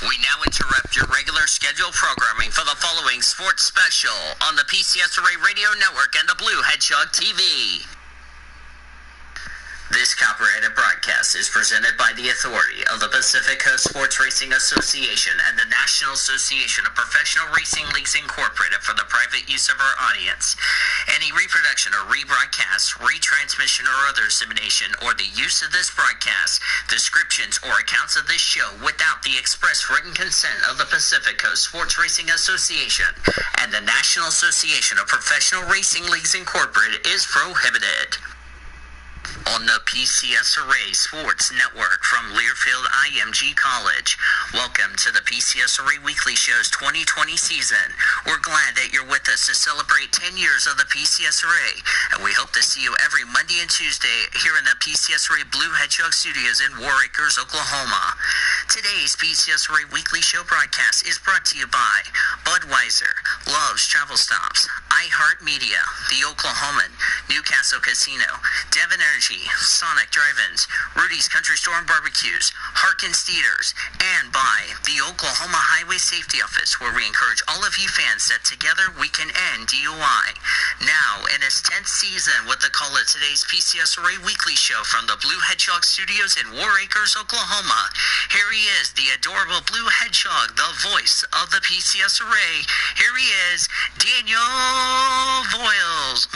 We now interrupt your regular scheduled programming for the following sports special on the PCSRA Radio Network and the Blue Hedgehog TV. This copyrighted broadcast is presented by the authority of the Pacific Coast Sports Racing Association and the National Association of Professional Racing Leagues Incorporated for the private use of our audience. Any reproduction or rebroadcast, retransmission, or other dissemination, or the use of this broadcast, descriptions, or accounts of this show without the express written consent of the Pacific Coast Sports Racing Association and the National Association of Professional Racing Leagues Incorporated is prohibited. On the PCSRA Sports Network from Learfield IMG College. Welcome to the PCSRA Weekly Show's 2020 season. We're glad that you're with us to celebrate 10 years of the PCSRA, and we hope to see you every Monday and Tuesday here in the PCSRA Blue Hedgehog Studios in War Acres, Oklahoma. Today's PCSRA Weekly Show broadcast is brought to you by Budweiser, Love's Travel Stops, iHeartMedia, The Oklahoman, Newcastle Casino, Devon Energy, Sonic Drive-Ins, Rudy's Country Store and Barbecues, Harkins Theaters, and by the Oklahoma Highway Safety Office, where we encourage all of you fans that together we can end DUI. Now, in its 10th season with the call of today's PCSRA Weekly Show from the Blue Hedgehog Studios in War Acres, Oklahoma, here he is, the adorable Blue Hedgehog, the voice of the PCSRA. Here he is, Daniel Voiles.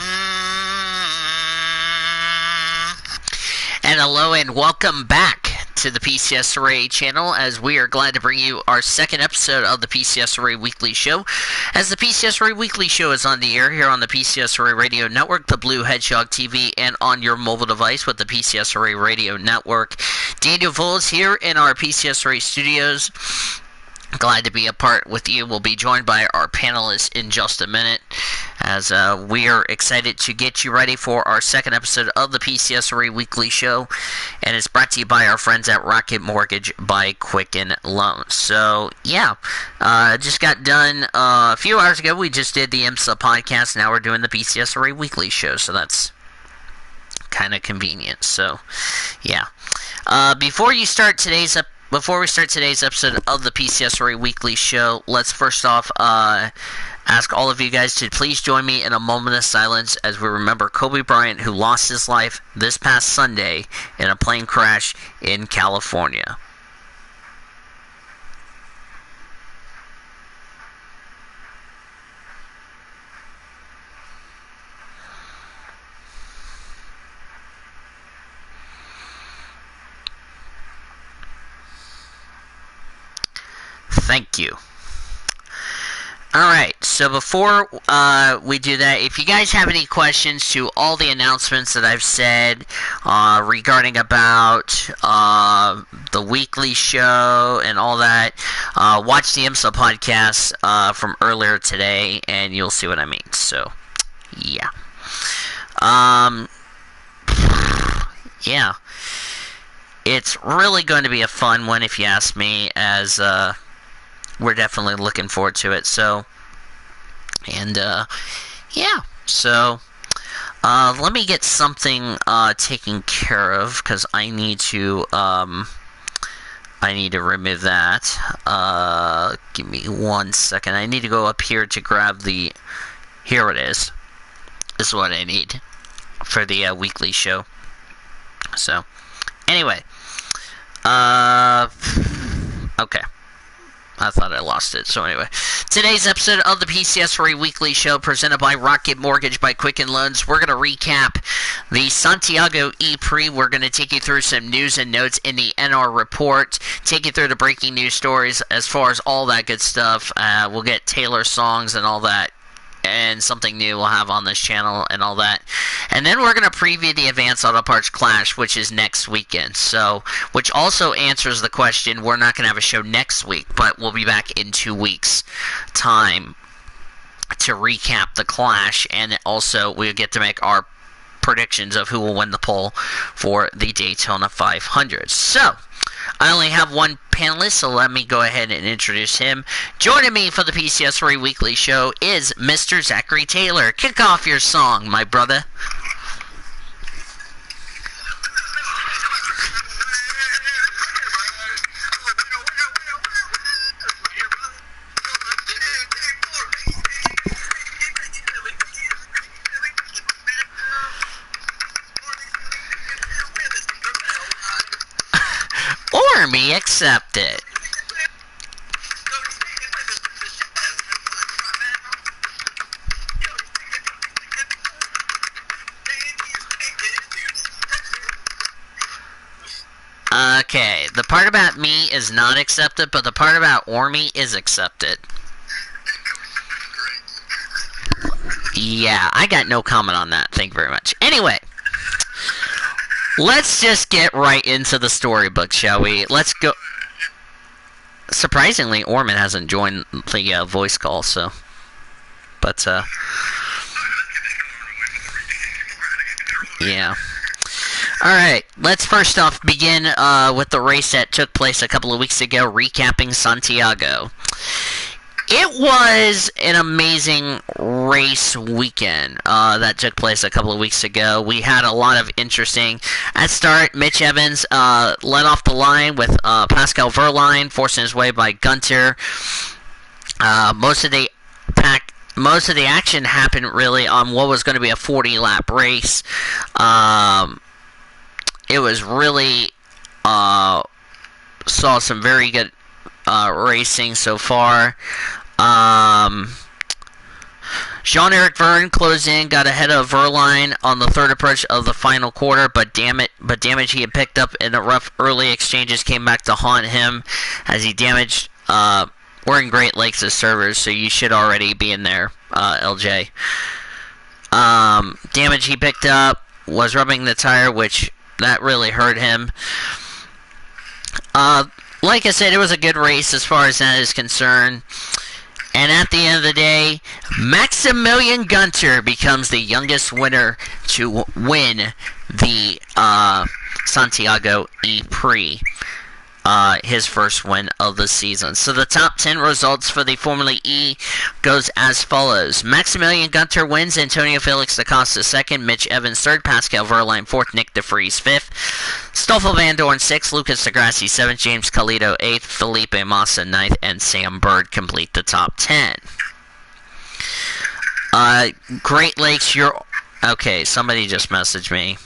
And hello and welcome back to the PCSRA channel, as we are glad to bring you our second episode of the PCSRA Weekly Show. As the PCSRA Weekly Show is on the air here on the PCSRA Radio Network, the Blue Hedgehog TV, and on your mobile device with the PCSRA Radio Network. Daniel Voiles here in our PCSRA studios. Glad to be a part with you. We'll be joined by our panelists in just a minute, as we are excited to get you ready for our second episode of the PCSRA Weekly Show, and it's brought to you by our friends at Rocket Mortgage by Quicken Loans. So, yeah, just got done a few hours ago. We just did the IMSA podcast. Now we're doing the PCSRA Weekly Show, so that's kind of convenient. So, yeah. Before we start today's episode of the PCSRA Weekly Show, let's first off ask all of you guys to please join me in a moment of silence as we remember Kobe Bryant, who lost his life this past Sunday in a plane crash in California. Thank you. Alright, so before we do that, if you guys have any questions to all the announcements that I've said regarding about the weekly show and all that, watch the IMSA podcast from earlier today and you'll see what I mean. So, yeah. Yeah. It's really going to be a fun one if you ask me, as we're definitely looking forward to it. So, and yeah, so let me get something taken care of, because I need to remove that. Give me 1 second. I need to go up here to grab the, here it is. This is what I need for the weekly show. So, anyway, okay. I thought I lost it. So anyway, today's episode of the PCSRA Weekly Show presented by Rocket Mortgage by Quicken Loans. We're going to recap the Santiago E-Prix. We're going to take you through some news and notes in the NR report, take you through the breaking news stories as far as all that good stuff. We'll get Taylor songs and all that, and something new we'll have on this channel and all that. And then we're going to preview the Advanced Auto Parts Clash, which is next weekend. So, which also answers the question, we're not going to have a show next week, but we'll be back in 2 weeks' time to recap the Clash, and also we'll get to make our predictions of who will win the poll for the Daytona 500. So, I only have one panelist, so let me go ahead and introduce him. Joining me for the PCSRA Weekly Show is Mr. Zachary Taylor. Kick off your song, my brother. Army accepted. Okay, the part about me is not accepted, but the part about Army is accepted. Yeah, I got no comment on that. Thank you very much. Anyway, let's just get right into the storybook, shall we? Let's go. Surprisingly, Orman hasn't joined the voice call, so. But, yeah. Alright, let's first off begin with the race that took place a couple of weeks ago, recapping Santiago. It was an amazing race weekend that took place a couple of weeks ago. We had a lot of interesting... At start, Mitch Evans led off the line with Pascal Wehrlein forcing his way by Gunter. Most of the action happened really on what was going to be a 40-lap race. It was really... saw some very good racing so far. Jean-Eric Verne closed in, got ahead of Wehrlein on the third approach of the final quarter, but damage he had picked up in the rough early exchanges came back to haunt him as he damaged. We're in Great Lakes as servers, so you should already be in there, LJ. Damage he picked up was rubbing the tire, which that really hurt him. Like I said, it was a good race as far as that is concerned. And at the end of the day, Maximilian Gunter becomes the youngest winner to win the Santiago E-Prix. His first win of the season. So the top 10 results for the Formula E goes as follows. Maximilian Gunter wins, Antonio Felix da Costa second, Mitch Evans third, Pascal Wehrlein fourth, Nick de Vries fifth, Stoffel Van Dorn sixth, Lucas Degrassi seventh, James Calito eighth, Felipe Massa ninth, and Sam Bird complete the top 10. Great Lakes, you're... Okay, somebody just messaged me.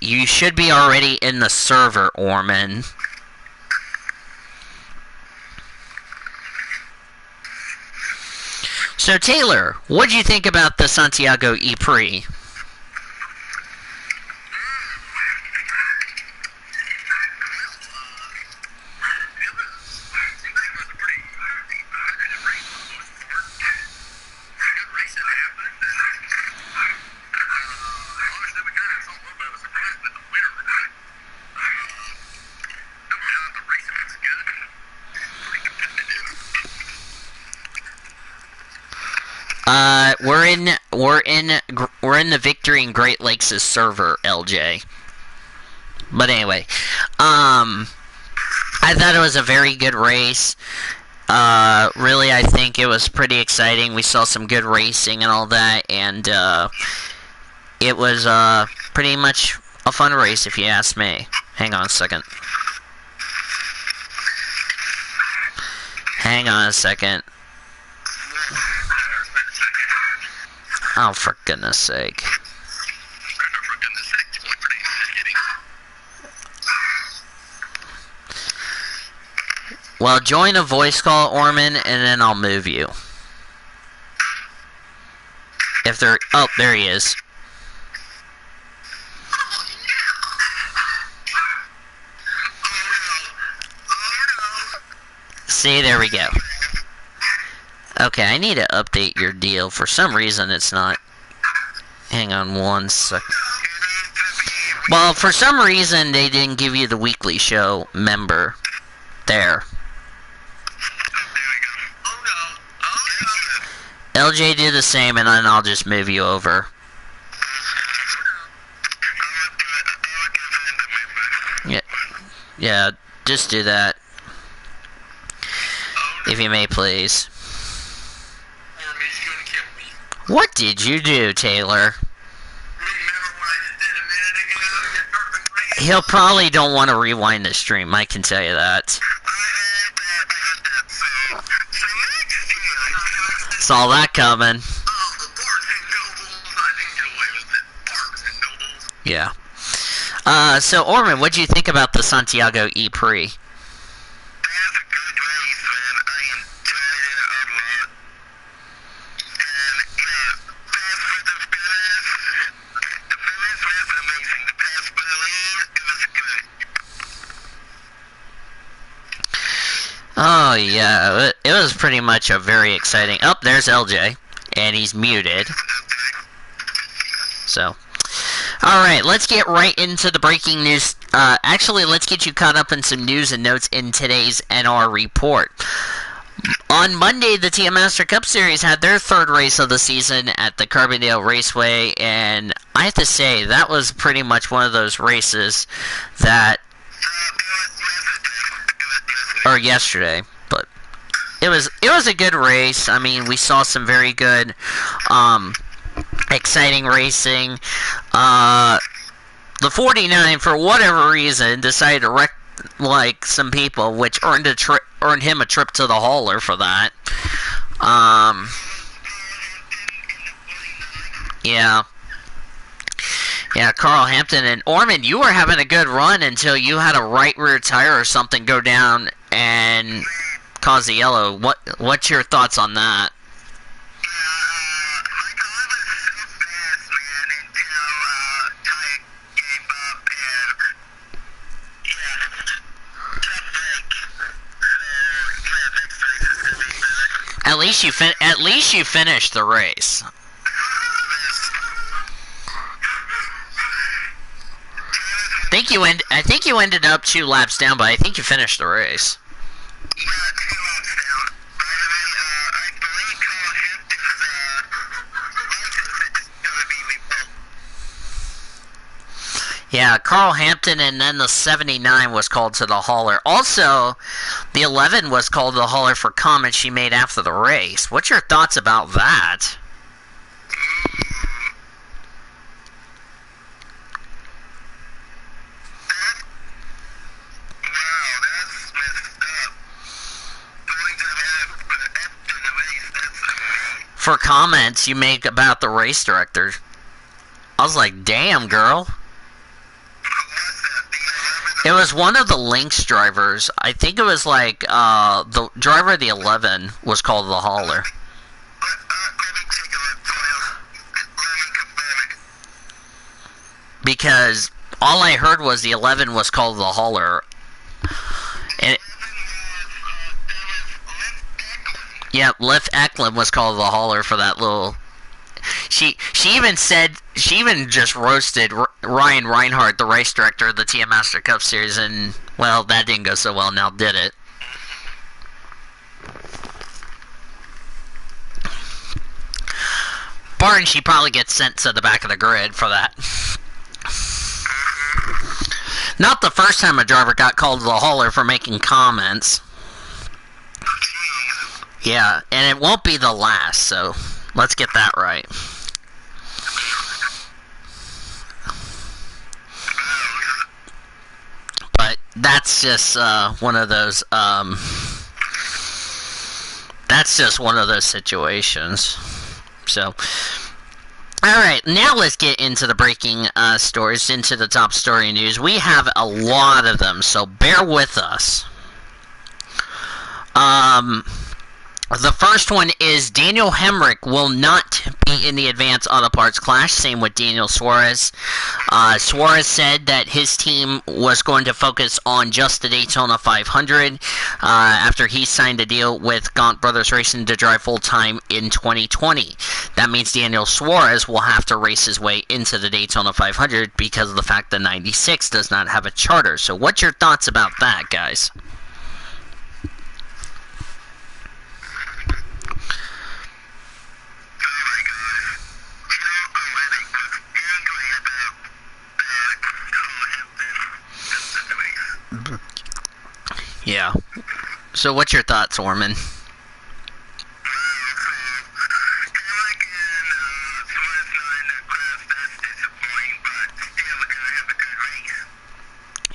You should be already in the server, Orman. So, Taylor, what do you think about the Santiago E-Prix? We're in the Victory in Great Lakes' server, LJ. But anyway, I thought it was a very good race. Really, I think it was pretty exciting. We saw some good racing and all that, and it was pretty much a fun race, if you ask me. Hang on a second. Hang on a second. Oh, for goodness sake. Well, join a voice call, Orman, and then I'll move you. If there... Oh, there he is. See, there we go. Okay, I need to update your deal. For some reason, it's not... Hang on one second. Well, for some reason, they didn't give you the weekly show member. There. LJ do the same, and then I'll just move you over. Yeah, just do that. If you may, please. What did you do, Taylor? He'll probably don't want to rewind the stream, I can tell you that. Saw that coming. Yeah. So Orman, what do you think about the Santiago E-Prix? That's a good race, man. I enjoyed it a lot. And yeah, pass for the finish. The finish was amazing. The pass for the lead, it was good. Oh yeah, it was pretty much a very exciting. Oh, there's LJ, and he's muted. So, all right, let's get right into the breaking news. Actually, let's get you caught up in some news and notes in today's NR report. On Monday, the TM Master Cup Series had their third race of the season at the Carbondale Raceway, and I have to say that was pretty much one of those races that. Or yesterday, but it was a good race. I mean, we saw some very good, exciting racing. The 49, for whatever reason, decided to wreck like some people, which earned him a trip to the hauler for that. Yeah, Carl Hampton and Orman, you were having a good run until you had a right rear tire or something go down and cause the yellow. What's your thoughts on that? My car was so fast, man, until tire gave up and yeah, tough break. So yeah, next race is gonna be better. At least you finished the race. I think you ended up 2 laps down, but I think you finished the race. Yeah, 2 laps down. By the way, I believe Carl Hampton's license is gonna be revoked. Yeah, Carl Hampton, and then the 79 was called to the hauler. Also, the 11 was called to the hauler for comments she made after the race. What's your thoughts about that? For comments you make about the race director. I was like, damn, girl. It was one of the Lynx drivers. I think it was like, the driver of the 11 was called the hauler. Let me take a look for you. Let me confirm it. Because all I heard was the 11 was called the hauler. And yeah, Liv Eklund was called the hauler for that little. She even just roasted Ryan Reinhardt, the race director of the TM Master Cup Series, and well, that didn't go so well. Now did it? Barn, she probably gets sent to the back of the grid for that. Not the first time a driver got called to the hauler for making comments. Yeah, and it won't be the last, so let's get that right. But that's just one of those situations. So, alright, now let's get into the breaking stories, into the top story news. We have a lot of them, so bear with us. The first one is Daniel Hemrick will not be in the Advanced Auto Parts Clash. Same with Daniel Suarez. Suarez said that his team was going to focus on just the Daytona 500 after he signed a deal with Gaunt Brothers Racing to drive full-time in 2020. That means Daniel Suarez will have to race his way into the Daytona 500 because of the fact that 96 does not have a charter. So what's your thoughts about that, guys? Yeah. So what's your thoughts, Orman?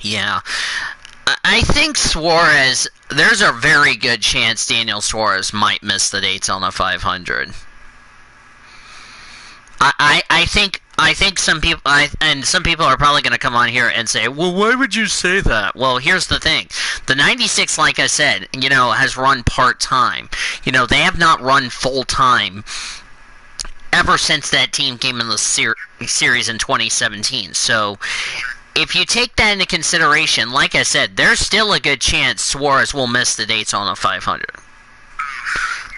Yeah. I think Suarez, there's a very good chance Daniel Suarez might miss the Daytona 500. I think I think some people, some people are probably going to come on here and say, well, why would you say that? Well, here's the thing. The 96, like I said, has run part-time. They have not run full-time ever since that team came in the series in 2017. So, if you take that into consideration, like I said, there's still a good chance Suarez will miss the Daytona 500.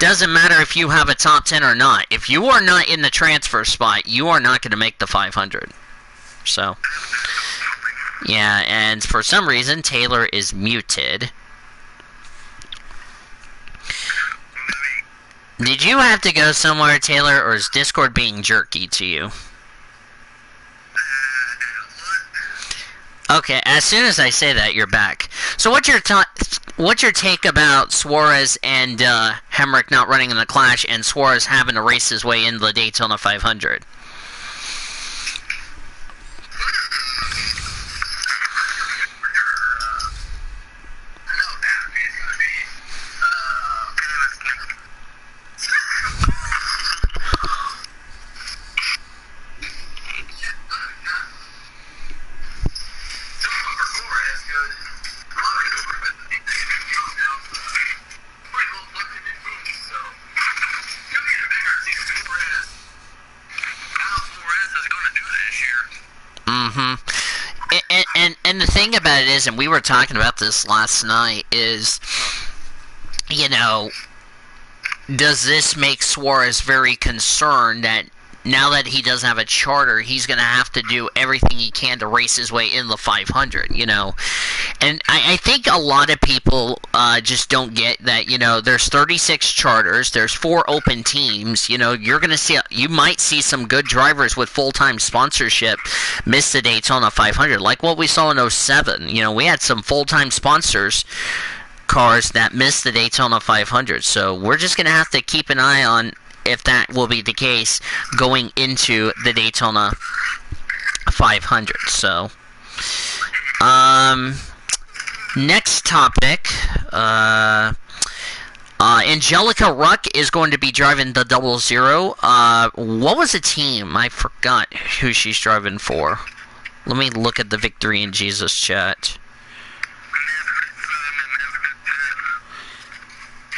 Doesn't matter if you have a top 10 or not. If you are not in the transfer spot, you are not going to make the 500. So, yeah, and for some reason, Taylor is muted. Did you have to go somewhere, Taylor, or is Discord being jerky to you? Okay, as soon as I say that, you're back. So what's your take about Suarez and Hemrick not running in the Clash and Suarez having to race his way into the Daytona 500? And the thing about it is, and we were talking about this last night, is, does this make Suarez very concerned that now that he doesn't have a charter, he's going to have to do everything he can to race his way in the 500, And I think a lot of people just don't get that, there's 36 charters, there's 4 open teams, you might see some good drivers with full-time sponsorship miss the Daytona 500, like what we saw in 07. We had some full-time sponsors cars that missed the Daytona 500, so we're just going to have to keep an eye on if that will be the case going into the Daytona 500. So, next topic, Angelica Ruck is going to be driving the 00. What was the team? I forgot who she's driving for. Let me look at the Victory in Jesus chat.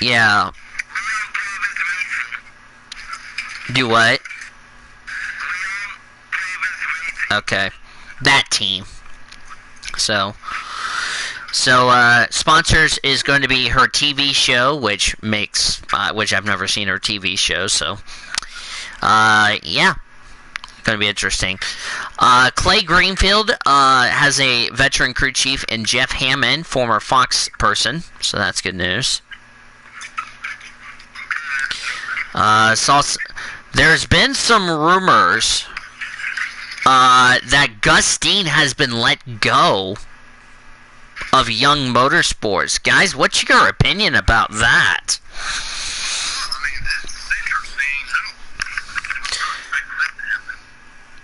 Yeah. Do what? Okay. That team. So sponsors is going to be her TV show, which I've never seen her TV show, so, yeah. Going to be interesting. Clay Greenfield has a veteran crew chief in Jeff Hammond, former Fox person, so that's good news. There's been some rumors that Gus Dean has been let go of Young Motorsports. Guys, what's your opinion about that?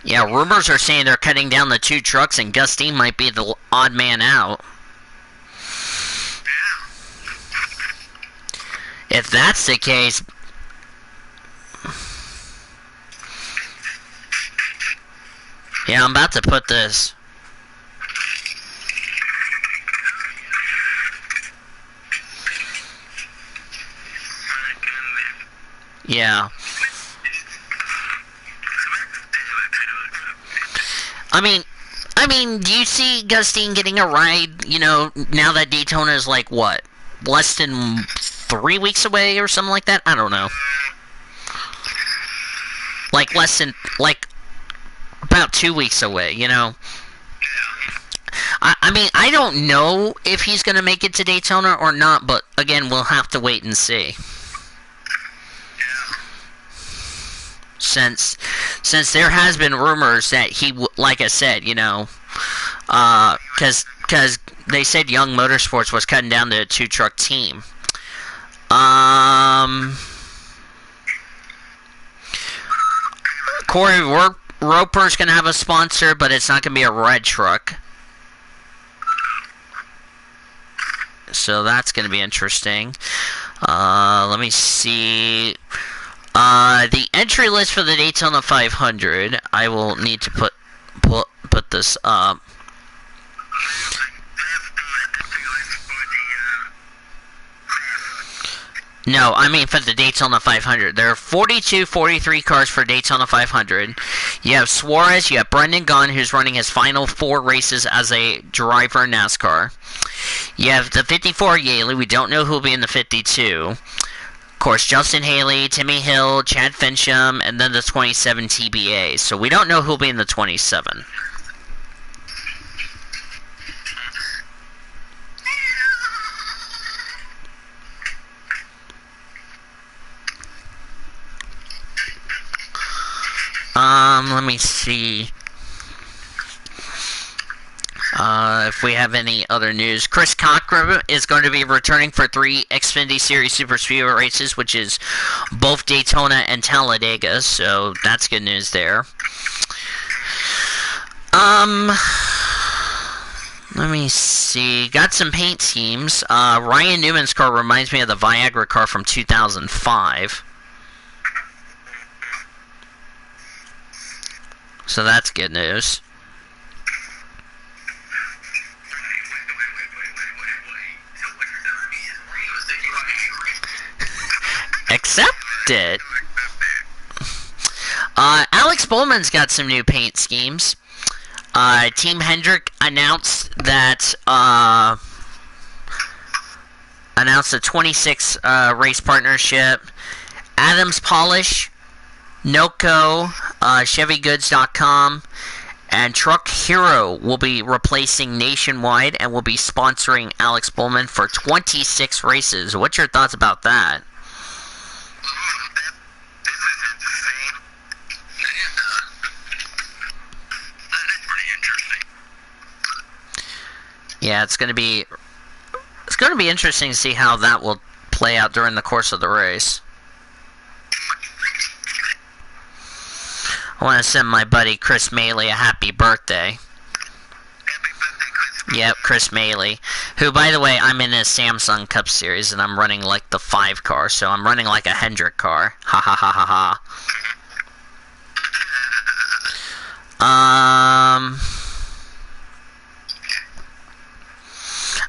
Yeah, rumors are saying they're cutting down the 2 trucks and Gus Dean might be the odd man out. If that's the case... Yeah, I'm about to put this. Yeah. I mean, do you see Gus Dean getting a ride, now that Daytona is like, what, less than 3 weeks away or something like that? I don't know. Like, less than, like, about 2 weeks away, I mean, I don't know if he's going to make it to Daytona or not, but, again, we'll have to wait and see. Since there has been rumors that he, like I said, because they said Young Motorsports was cutting down to a 2-truck team. Corey Roper's going to have a sponsor, but it's not going to be a red truck. So that's going to be interesting. Let me see. The entry list for the Daytona 500, I will need to put this up. No, I mean for the Daytona 500. There are 43 cars for Daytona 500. You have Suarez, you have Brendan Gunn, who's running his final 4 races as a driver in NASCAR. You have the 54 Yaley, we don't know who will be in the 52. Of course, Justin Haley, Timmy Hill, Chad Fincham, and then the 27 TBA. So we don't know who will be in the 27. Let me see if we have any other news. Chris Cockrum is going to be returning for 3 Xfinity Series Super Speedway races, which is both Daytona and Talladega, so that's good news there. Let me see. Got some paint schemes. Ryan Newman's car reminds me of the Viagra car from 2005. So that's good news. Accept it. Alex Bowman's got some new paint schemes. Team Hendrick announced that a 26 race partnership. Adams Polish, Noco, ChevyGoods.com, and Truck Hero will be replacing Nationwide and will be sponsoring Alex Bowman for 26 races. What's your thoughts about that? Yeah, it's going to be interesting to see how that will play out during the course of the race. I want to send my buddy Chris Maley a happy birthday. Yep, Chris Maley. Who, by the way, I'm in a Samsung Cup Series, and I'm running like the 5 car, so I'm running like a Hendrick car. Ha ha ha ha ha.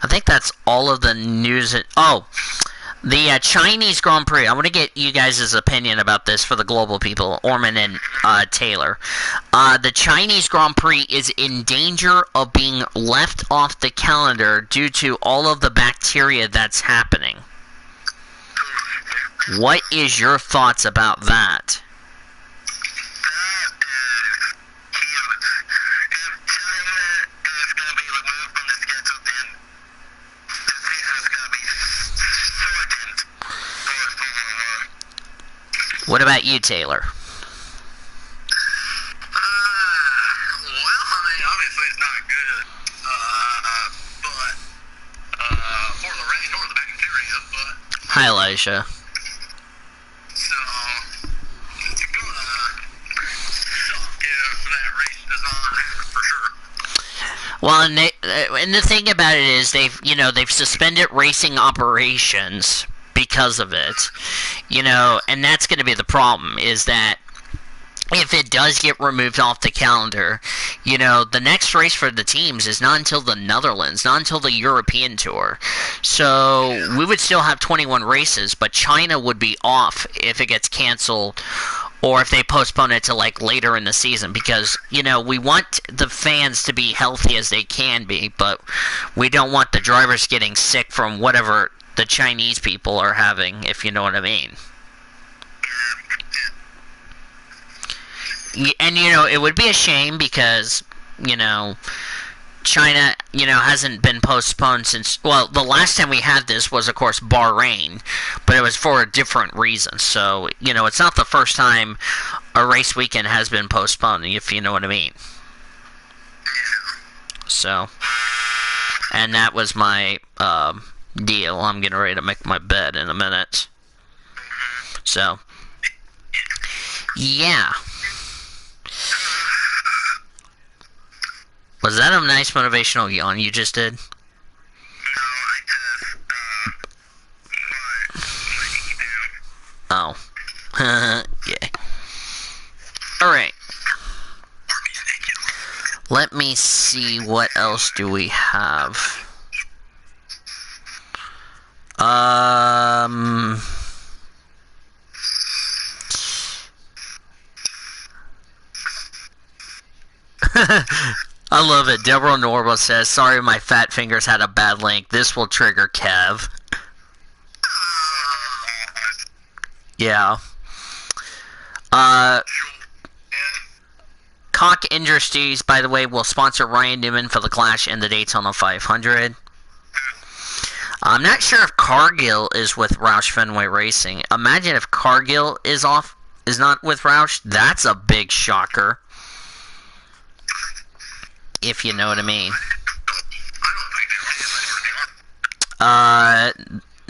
I think that's all of the news. The Chinese Grand Prix. I want to get you guys' opinion about this for the global people, Orman and Taylor. The Chinese Grand Prix is in danger of being left off the calendar due to all of the bacteria that's happening. What is your thoughts about that? What about you, Taylor? Well, I mean, obviously it's not good, but for the race or the bacteria, but... Hi, Elisha. So, it's gonna suck if that race does not happen, for sure. Well, and the thing about it is they've suspended racing operations because of it, and that's going to be the problem, is that if it does get removed off the calendar, the next race for the teams is not until the Netherlands, not until the European Tour. So we would still have 21 races, but China would be off if it gets canceled or if they postpone it to like later in the season, because we want the fans to be healthy as they can be, but we don't want the drivers getting sick from whatever the Chinese people are having, if you know what I mean. And it would be a shame because China hasn't been postponed since, well, the last time we had this was of course Bahrain, but it was for a different reason. So it's not the first time a race weekend has been postponed, if you know what I mean. So, and that was my deal. I'm getting ready to make my bed in a minute. So, yeah. Was that a nice motivational yawn you just did? No, I just, let you down. Oh. Let me see, what else do we have? I love it. Deborah Norma says, sorry my fat fingers had a bad link. This will trigger Kev. Yeah. Cock Industries, by the way, will sponsor Ryan Newman for the Clash and the Daytona 500. I'm not sure if Cargill is with Roush Fenway Racing. Imagine if Cargill is not with Roush. That's a big shocker. If you know what I mean.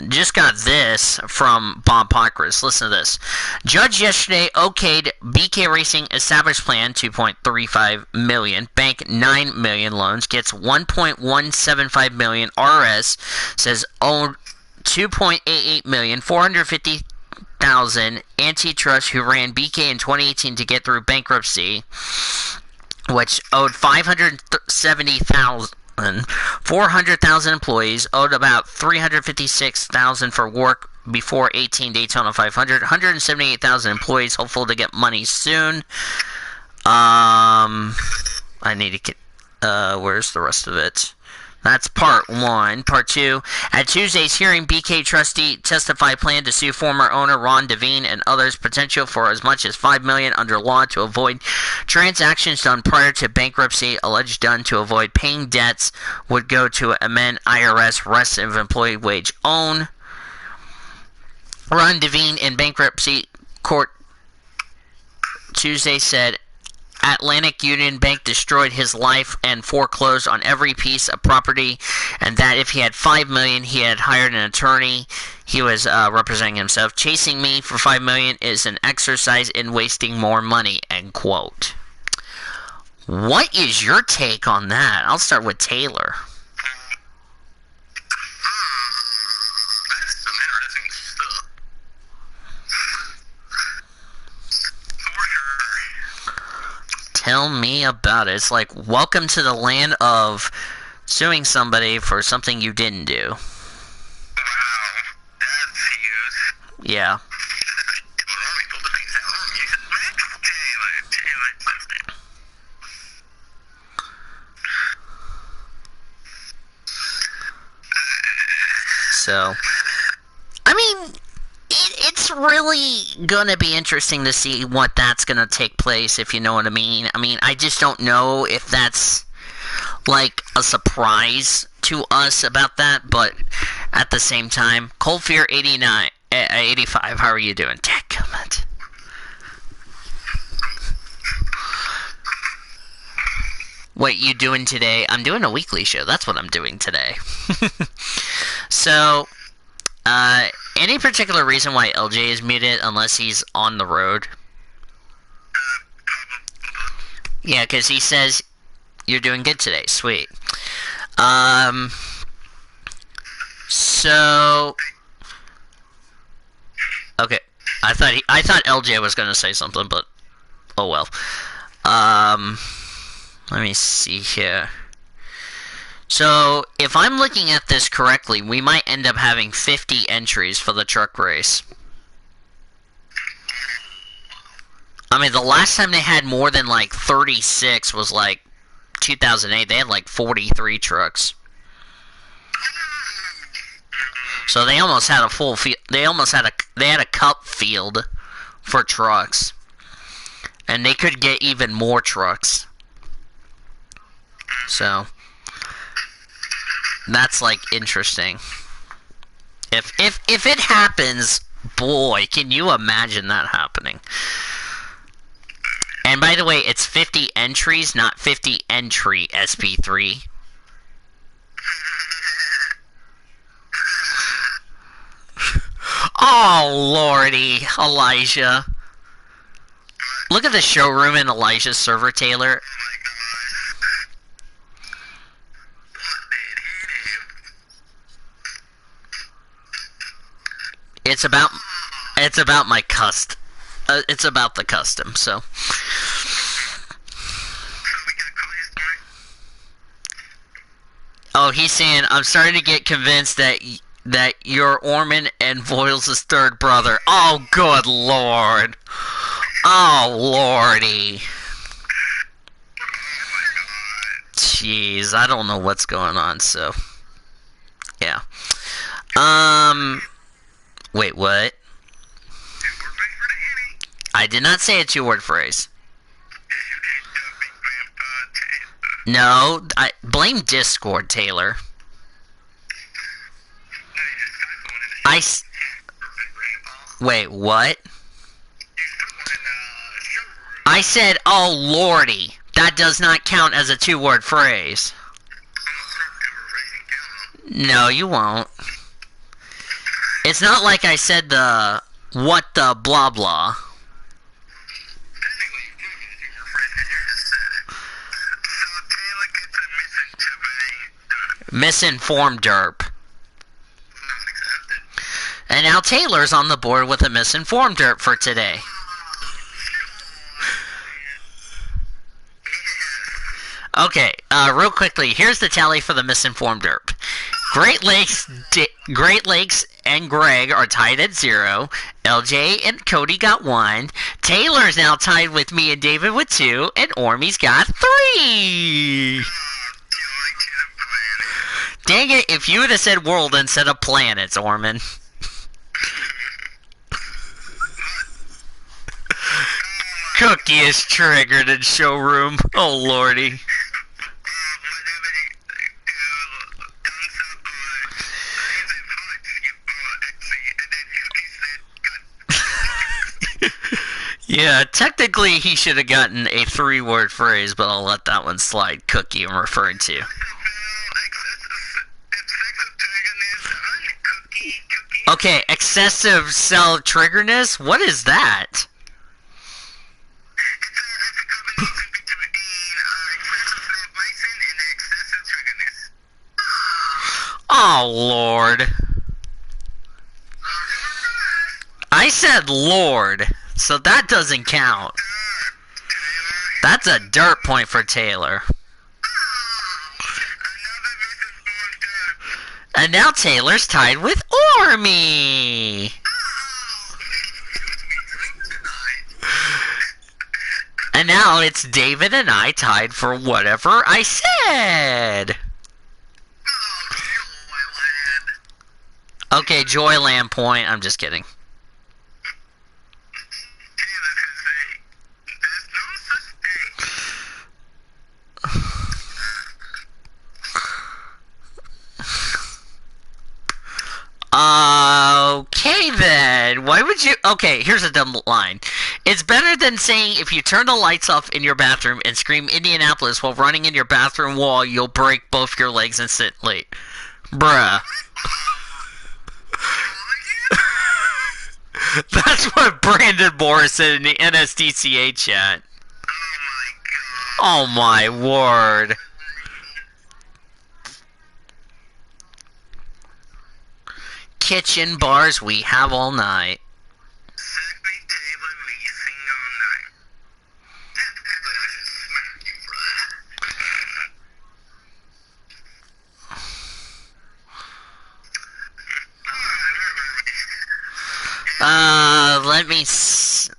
Just got this from Bob Pockris. Listen to this. Judge yesterday okayed BK Racing established plan, $2.35 million, bank $9 million loans, gets $1.175 million. RS says owned $2.88 million, $450,000 antitrust who ran BK in 2018 to get through bankruptcy, which owed $570,000. 400,000 employees, owed about $356,000 for work before 18 Daytona 500. 178,000 employees, hopeful to get money soon. I need to get, where's the rest of it? That's part one. Part two. At Tuesday's hearing, BK trustee testified plan to sue former owner Ron Devine and others, potential for as much as $5 million under law to avoid transactions done prior to bankruptcy, alleged done to avoid paying debts, would go to amend IRS, rest of employee wage own. Ron Devine in bankruptcy court Tuesday said Atlantic Union Bank destroyed his life and foreclosed on every piece of property, and that if he had $5 million, he had hired an attorney. He was representing himself. Chasing me for $5 million is an exercise in wasting more money, end quote. What is your take on that? I'll start with Taylor. That's some interesting stuff. For sure. Tell me about it. It's like, welcome to the land of suing somebody for something you didn't do. Wow. That's huge. Yeah. So, I mean, it's really gonna be interesting to see what that's gonna take place, if you know what I mean. I mean, I just don't know if that's like a surprise to us about that, but at the same time, Cold Fear 85, how are you doing? Comment. What you doing today? I'm doing a weekly show. That's what I'm doing today. So, any particular reason why LJ is muted unless he's on the road? Yeah, because he says you're doing good today. Sweet. So, okay. I thought LJ was gonna say something, but oh well. Let me see here. So, if I'm looking at this correctly, we might end up having 50 entries for the truck race. I mean, the last time they had more than like 36 was like 2008. They had like 43 trucks. So they almost had a full field. They had a cup field for trucks. And they could get even more trucks. So that's like interesting. If it happens, boy, can you imagine that happening? And by the way, it's 50 entries, not 50 entry SP3. Oh lordy, Elijah. Look at the showroom in Elijah's server, Taylor. It's about my custom. It's about the custom, so. he's saying, I'm starting to get convinced that you're Orman and Voiles' third brother. Oh, good lord. Oh, lordy. Jeez, I don't know what's going on, so. Yeah. Wait, what? I did not say a two-word phrase. No, blame Discord, Taylor. Wait, what? I said, oh lordy. That does not count as a two-word phrase. No, you won't. It's not like I said the what the blah blah. Misinformed derp. And now Taylor's on the board with a misinformed derp for today. Okay, real quickly, here's the tally for the misinformed derp. Great Lakes and Greg are tied at 0. LJ and Cody got 1. Taylor's now tied with me and David with 2. And Ormy's got 3. Dang it, if you would have said world instead of planets, Orman. Cookie is triggered in showroom. Oh lordy. Yeah, technically he should have gotten a 3-word phrase, but I'll let that one slide. Cookie I'm referring to. Okay, excessive cell triggerness? What is that? Oh, Lord. I said Lord, so that doesn't count. That's a dirt point for Taylor. And now Taylor's tied with Ormy. And now it's David and I tied for whatever I said. Okay, Joyland point. I'm just kidding. Okay then. Why would you? Okay, here's a dumb line. It's better than saying if you turn the lights off in your bathroom and scream Indianapolis while running in your bathroom wall, you'll break both your legs instantly. Bruh. That's what Brandon Morris said in the NSDCA chat. Oh my word. Kitchen bars we have all night.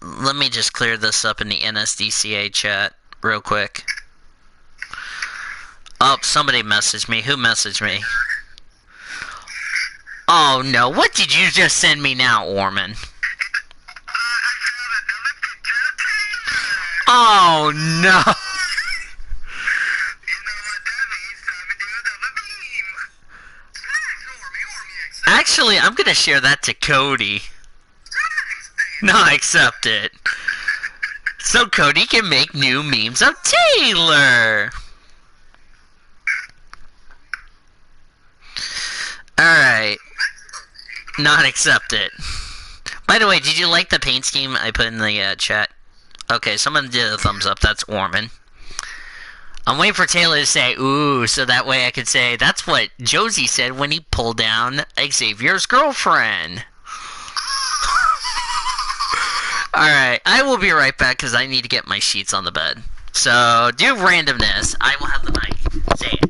Let me just clear this up in the NSDCA chat real quick. Oh, somebody messaged me. Who messaged me? Oh no, what did you just send me now, Orman? Oh no! Actually, I'm gonna share that to Cody. No, I accept it. So Cody can make new memes of Taylor! Alright. Not accept it. By the way, did you like the paint scheme I put in the chat? Okay, someone did a thumbs up. That's Orman. I'm waiting for Taylor to say, ooh, so that way I could say, that's what Josie said when he pulled down Xavier's girlfriend. Alright, I will be right back because I need to get my sheets on the bed. So, do randomness. I will have the mic. Say it.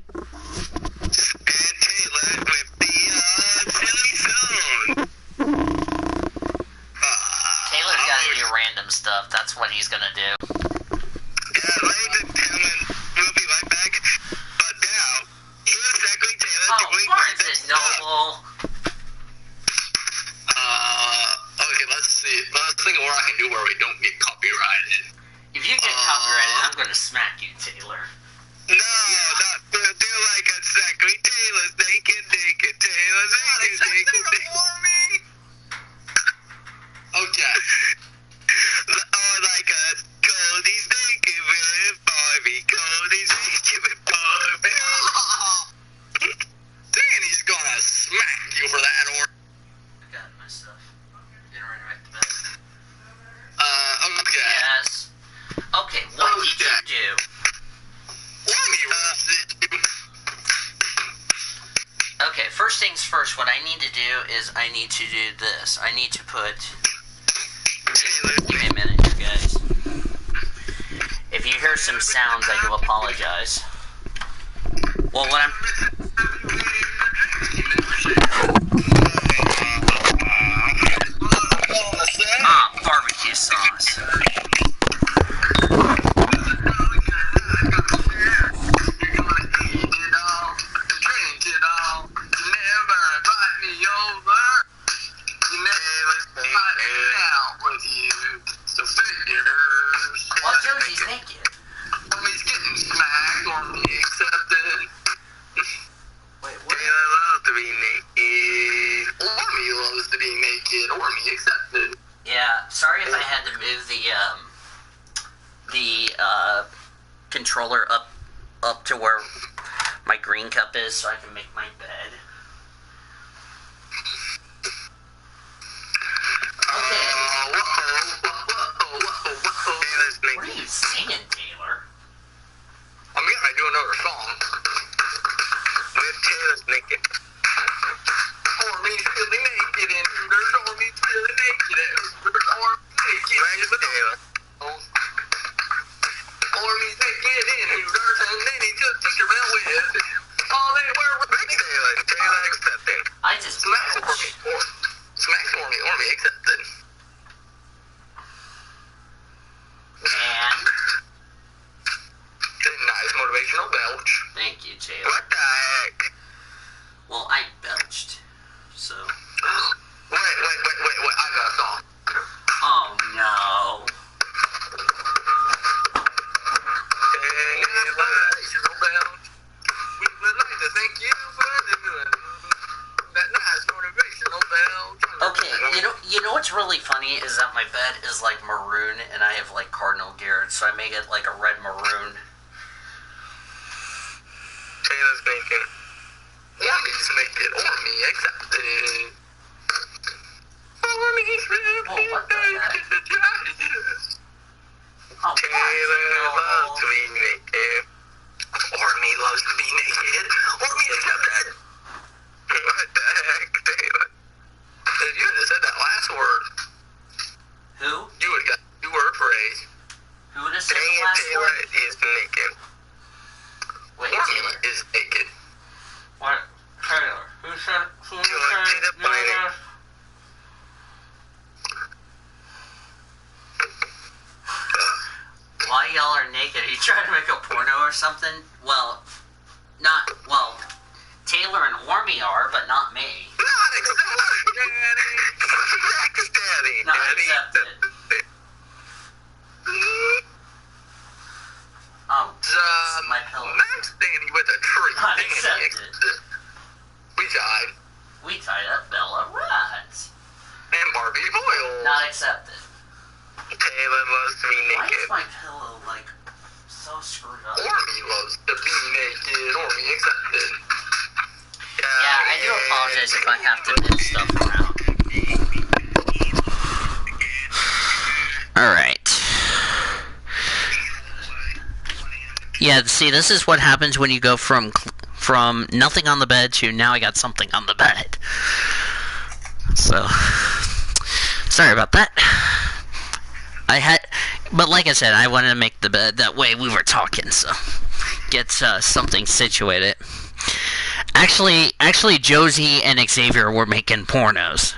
stupid bug, man. Danny's gonna smack you for that, or... I got my stuff. Getting ready to make the bed. Okay. Yes. Okay, what did you do? Okay, first things first, what I need to do is I need to do this. I need to put... Give me a minute, you guys. If you hear some sounds, I do apologize. Well, what I'm... Barbecue sauce. Well, Josie's naked. He's getting smacked or me accepted. Wait, what? Taylor loves to be naked. Or me loves to be naked or me accepted. Yeah, sorry if I had to move the controller up to where my green cup is so I can make my bed. Okay. What are you singing, Taylor? I'm gonna do another song. With Taylor's naked. Or me really naked and there's only really naked and there's or naked. With Taylor. Or me naked and there's and then he just took your man with him. All they were was Taylor. Taylor accepted. I just Smack for me. Smack for me or me accepted. And nice motivational belch. thank you, Taylor. What the heck? Well, I belched, so. Wait. I got a song. Oh no. Motivational belch. We would like to thank you for doing that nice motivational belch. Okay, you know what's really funny is that my bed is like maroon and I have like cardinal gear, so I make it like a red maroon. Taylor's naked. Or me's naked. Or me accepted. Or me's Whoa, what the heck? Oh, Taylor loves to be naked. Or me loves to be naked. Or me accepted. What the heck, Taylor? You would have said that last word. Who? You would have got the word phrase. Who would have said the last Taylor word? is naked. Wait, Or Taylor. me is naked. What? Taylor. Who said Taylor? Why y'all are naked? Are you trying to make a porno or something? Well, Taylor and Ormy are, but not me. Not accepted, Daddy. Daddy. Not Daddy. accepted. Oh, my pillow. Max Danny with a tree. Not Danny accepted. We tied. We tied up Bella Rats. And Barbie Boyle. Not accepted. Taylor loves to be Why naked. is my pillow, like, so screwed up? Ormy loves to be naked. Ormy accepted. Yeah, I do apologize if I have to move stuff around. Alright. Yeah, see, this is what happens when you go from nothing on the bed to now I got something on the bed. So, sorry about that. But like I said, I wanted to make the bed that way we were talking, so get something situated. Actually, Josie and Xavier were making pornos.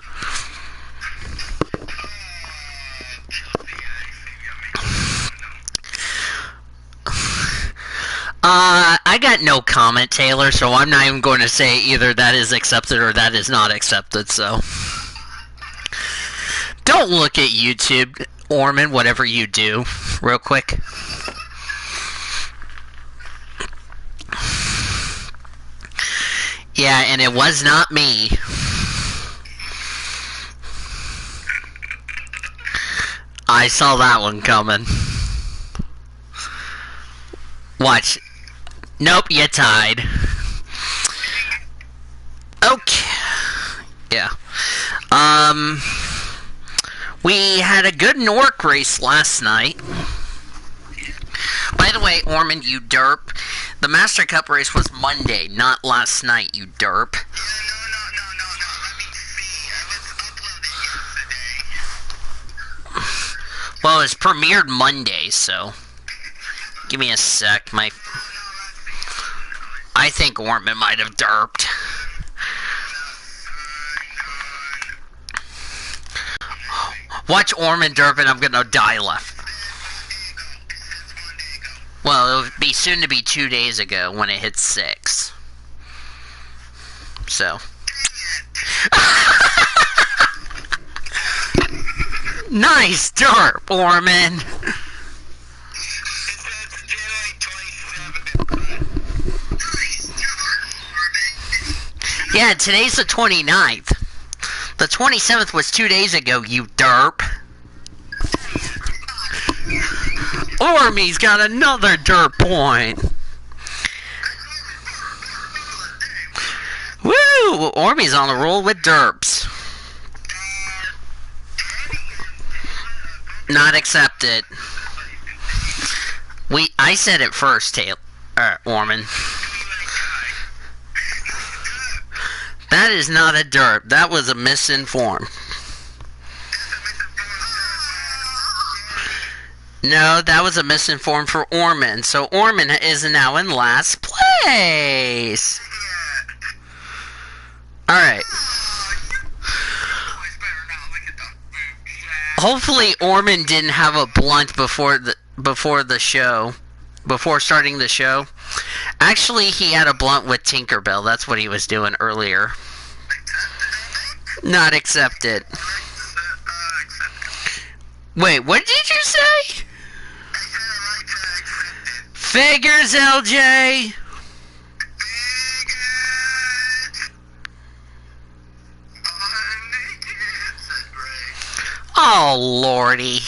I got no comment, Taylor, so I'm not even going to say either that is accepted or that is not accepted, so. Don't look at YouTube, Orman, whatever you do, real quick. Yeah, and it was not me. I saw that one coming. Watch. Nope, you tied. Okay. Yeah. We had a good Nork race last night. By the way, Ormond, you derp. The Master Cup race was Monday, not last night, you derp. Yeah, no. Let me see. I was uploaded yesterday. Well, it's premiered Monday, so... Give me a sec, I think Ormond might have derped. Watch Ormond derp and I'm gonna die left. Well, it'll be soon to be 2 days ago when it hits 6. So. Nice derp, Ormond. Yeah, today's the 29th. The 27th was 2 days ago, you derp. Ormy's got another derp point. Woo! Ormy's on the roll with derps. Not accepted. I said it first, Ormond. That is not a derp. That was a misinformed. No, that was a misinformed for Ormond. So Ormond is now in last place. Alright. Hopefully Ormond didn't have a blunt before the show. Before starting the show. Actually, he had a blunt with Tinkerbell. That's what he was doing earlier. Not accepted. Wait, what did you say? Figures, LJ. Oh, lordy.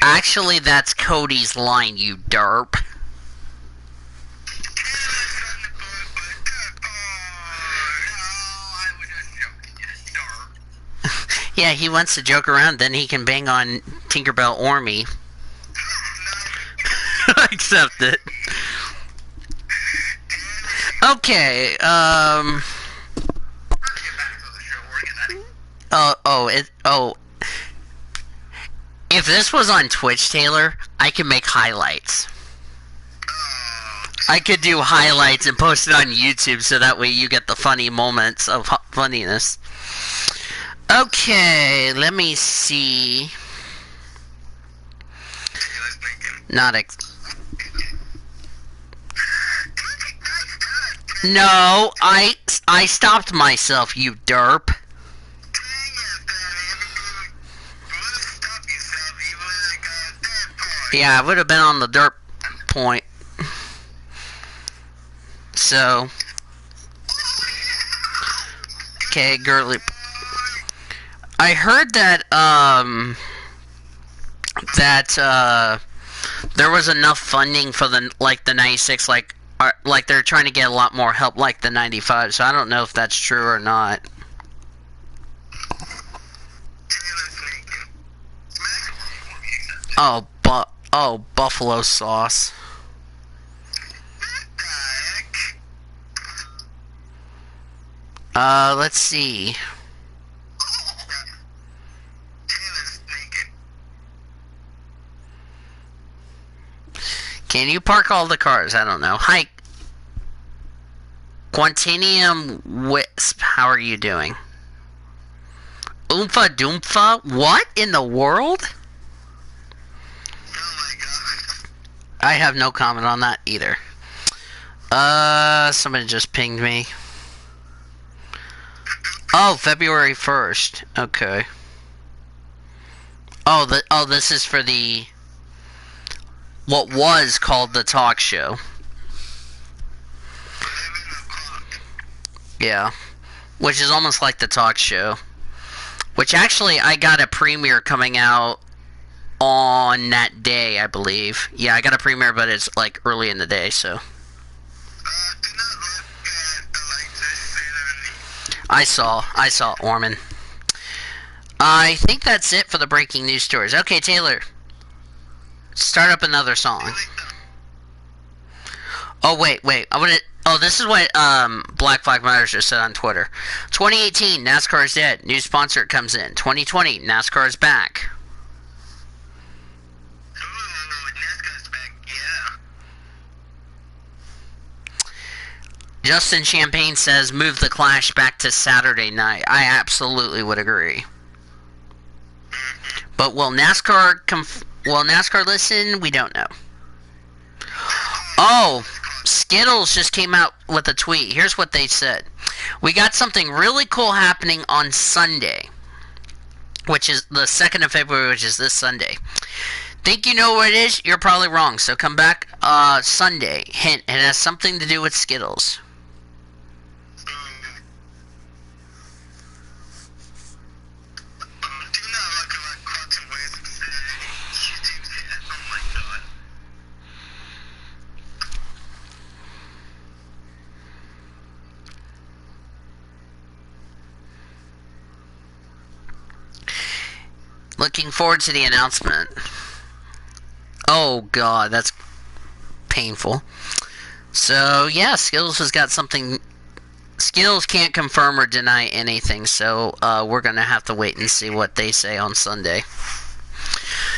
Actually, that's Cody's line, you derp. Yeah, he wants to joke around, then he can bang on Tinkerbell Ormy. Accept it. Okay, if this was on Twitch, Taylor, I could make highlights. I could do highlights and post it on YouTube so that way you get the funny moments of funniness. Okay, let me see. No, I stopped myself, you derp. Yeah, I would have been on the derp point. So. Okay, girly. I heard that, there was enough funding for the 96, like they're trying to get a lot more help like the 95, so I don't know if that's true or not. Oh, buffalo sauce. Let's see. Can you park all the cars? I don't know. Hi. Quantinium Wisp, how are you doing? Oompa Doompa? What in the world? Oh my god. I have no comment on that either. Somebody just pinged me. Oh, February 1st. Okay. Oh, this is for the... what was called the talk show. Yeah. Which is almost like the talk show. Which actually, I got a premiere coming out on that day, I believe. Yeah, I got a premiere, but it's like early in the day, so. Do not look at the lights I saw Orman. I think that's it for the breaking news stories. Okay, Taylor. Start up another song. Oh, wait. This is what Black Flag Matters just said on Twitter. 2018, NASCAR is dead. New sponsor comes in. 2020, NASCAR is back. Ooh, NASCAR's back, yeah. Justin Champagne says move the Clash back to Saturday night. I absolutely would agree. But will NASCAR listen? We don't know. Oh, Skittles just came out with a tweet. Here's what they said. We got something really cool happening on Sunday, which is the 2nd of February, which is this Sunday. Think you know what it is? You're probably wrong. So come back Sunday. Hint, it has something to do with Skittles. Looking forward to the announcement. Oh god, that's painful. So yeah, Skittles has got something. Skittles can't confirm or deny anything, so we're gonna have to wait and see what they say on Sunday.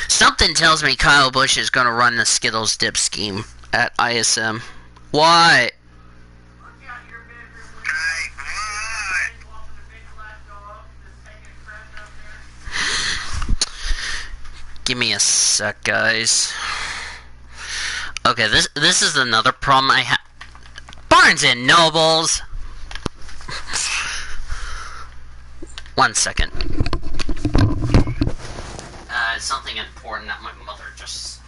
Something tells me Kyle Busch is gonna run the Skittles dip scheme at ISM. What? Give me a sec, guys. Okay, this is another problem I have. Barnes and Nobles. 1 second. Something important that my mother just.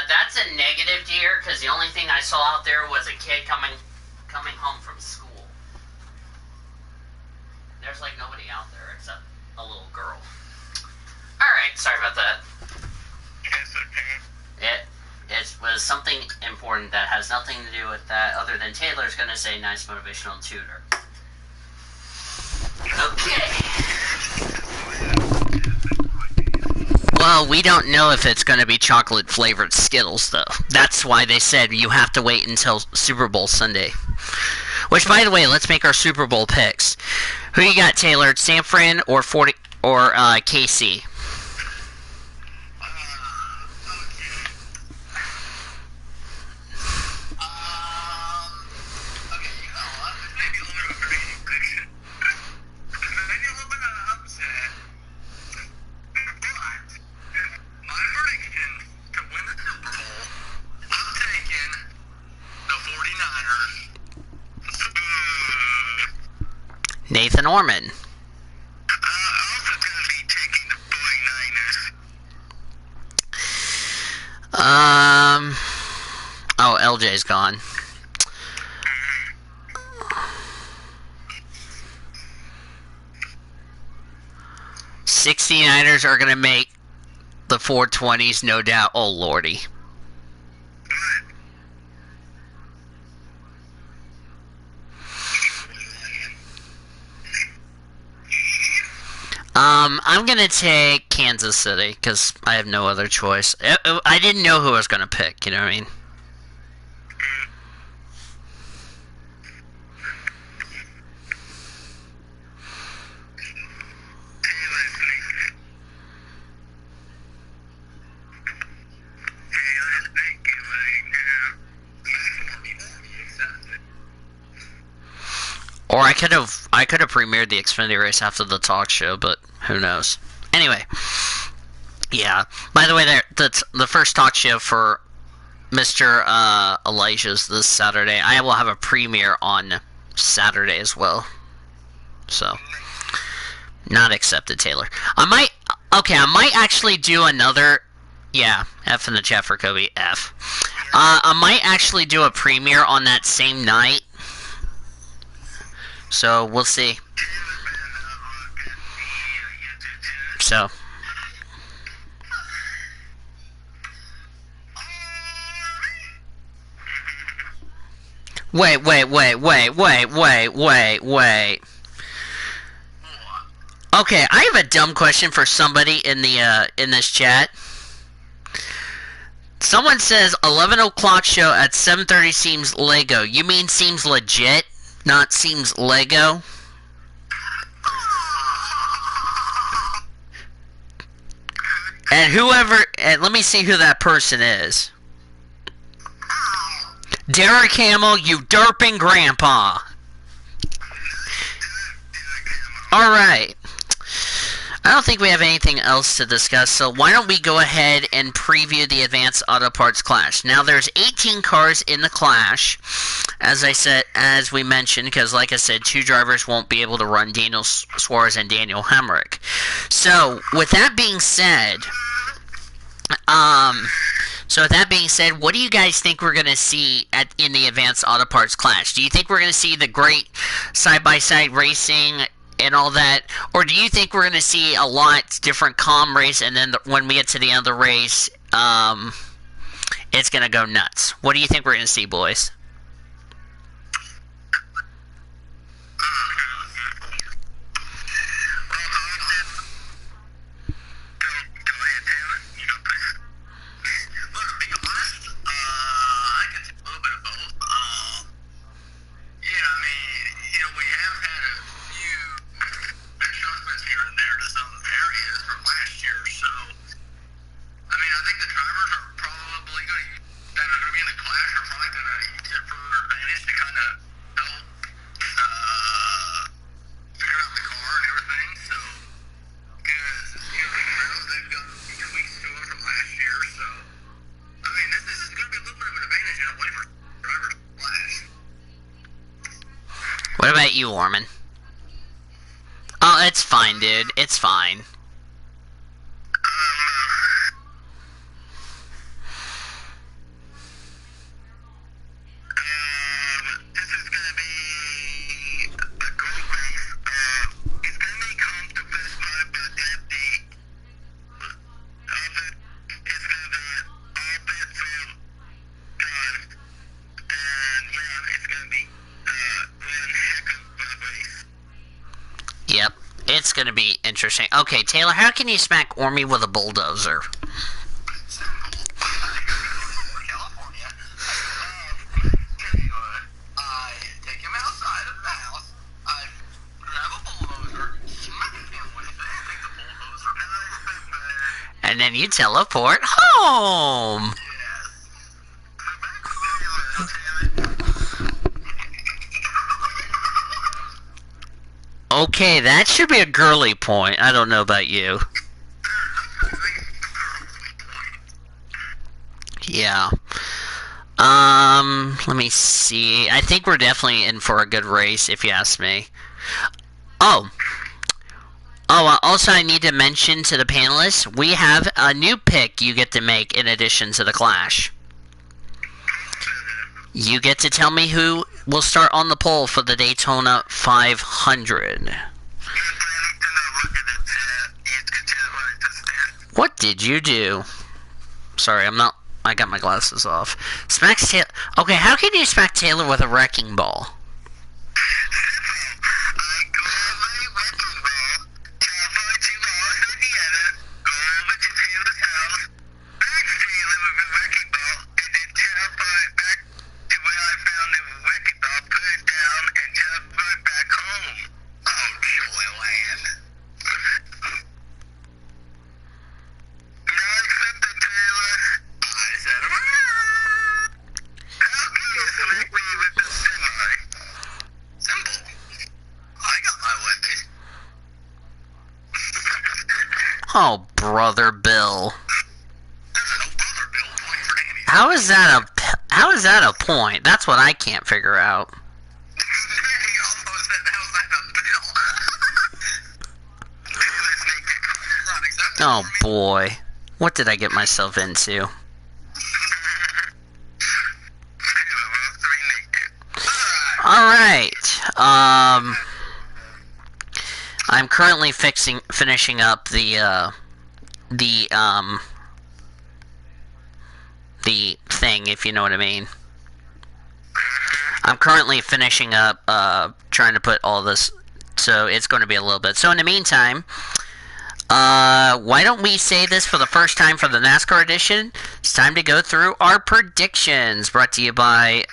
That's a negative, dear, because the only thing I saw out there was a kid coming home from school. There's like nobody out there except a little girl. Alright, sorry about that. It's okay. It was something important that has nothing to do with that other than Taylor's gonna say nice motivational tutor. Okay. Well, we don't know if it's gonna be chocolate flavored Skittles though. That's why they said you have to wait until Super Bowl Sunday. Which, by the way, let's make our Super Bowl picks. Who you got, Taylor? San Fran or KC? Nathan Orman. I'm also going to be taking the 49ers. Oh, LJ's gone. Mm-hmm. 69ers are going to make the 420s, no doubt. Oh, lordy. I'm gonna take Kansas City because I have no other choice. I didn't know who I was gonna pick. You know what I mean? Or I could have premiered the Xfinity race after the talk show, but who knows? Anyway, yeah. By the way, the first talk show for Mr. Elijah's this Saturday. I will have a premiere on Saturday as well. So, not accepted, Taylor. I might actually do another. Yeah, F in the chat for Kobe. F. I might actually do a premiere on that same night. So, we'll see. So. Wait. Okay, I have a dumb question for somebody in the in this chat. Someone says 11 o'clock show at 7:30 seems Lego. You mean seems legit, not seems Lego? And let me see who that person is. Derek Hamill, you derping grandpa. Alright. I don't think we have anything else to discuss, so why don't we go ahead and preview the Advanced Auto Parts Clash. Now, there's 18 cars in the Clash, as we mentioned, because like I said, 2 drivers won't be able to run, Daniel Suarez and Daniel Hemrick. So, with that being said, what do you guys think we're going to see in the Advanced Auto Parts Clash? Do you think we're going to see the great side-by-side racing and all that, or do you think we're going to see a lot different calm race, and then when we get to the end of the race, it's going to go nuts? What do you think we're going to see, boys? What about you, Orman? Oh, it's fine, dude. It's fine. Yep, it's gonna be interesting. Okay, Taylor, how can you smack Ormy with a bulldozer? And then you teleport home! Okay, that should be a girly point. I don't know about you. Yeah. Let me see. I think we're definitely in for a good race, if you ask me. Also I need to mention to the panelists, we have a new pick you get to make in addition to the Clash. You get to tell me who will start on the pole for the Daytona 500. What did you do? Sorry, I got my glasses off. Smacks Taylor. Okay, how can you smack Taylor with a wrecking ball? Oh, Brother Bill. How is that a point? That's what I can't figure out. Oh boy. What did I get myself into? Alright. I'm currently finishing up the thing, if you know what I mean. I'm currently finishing up trying to put all this, so it's going to be a little bit. So in the meantime, why don't we say this for the first time for the NASCAR edition? It's time to go through our predictions, brought to you by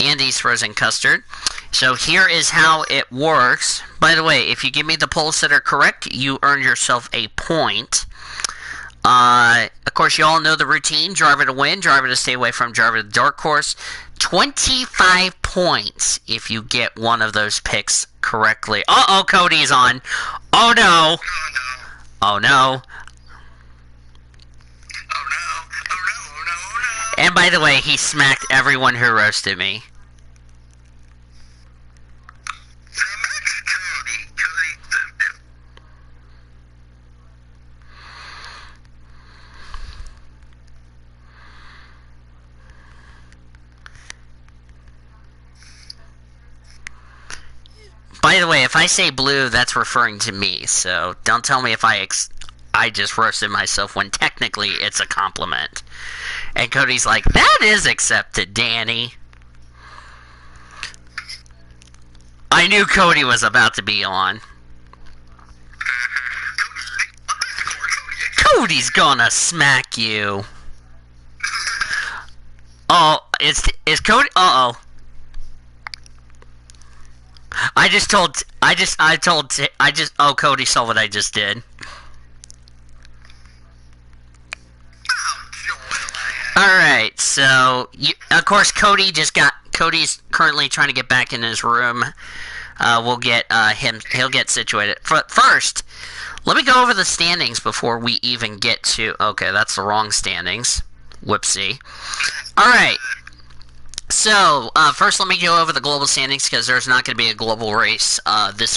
Andy's Frozen Custard. So here is how it works. By the way, if you give me the polls that are correct, you earn yourself a point. Of course, you all know the routine. Driver to win, driver to stay away from, driver to dark horse. 25 points if you get one of those picks correctly. Uh-oh, Cody's on. Oh, no. Oh, no. And by the way, he smacked everyone who roasted me. By the way, if I say blue, that's referring to me, so don't tell me if I just roasted myself when technically it's a compliment. And Cody's like, that is accepted, Danny. I knew Cody was about to be on. Cody's gonna smack you. Oh, is Cody? Uh-oh. Oh, Cody saw what I just did. Alright, so, of course, Cody's currently trying to get back in his room. We'll get he'll get situated. First, let me go over the standings before we even get to, okay, that's the wrong standings. Whoopsie. Alright. So, first let me go over the global standings, because there's not going to be a global race this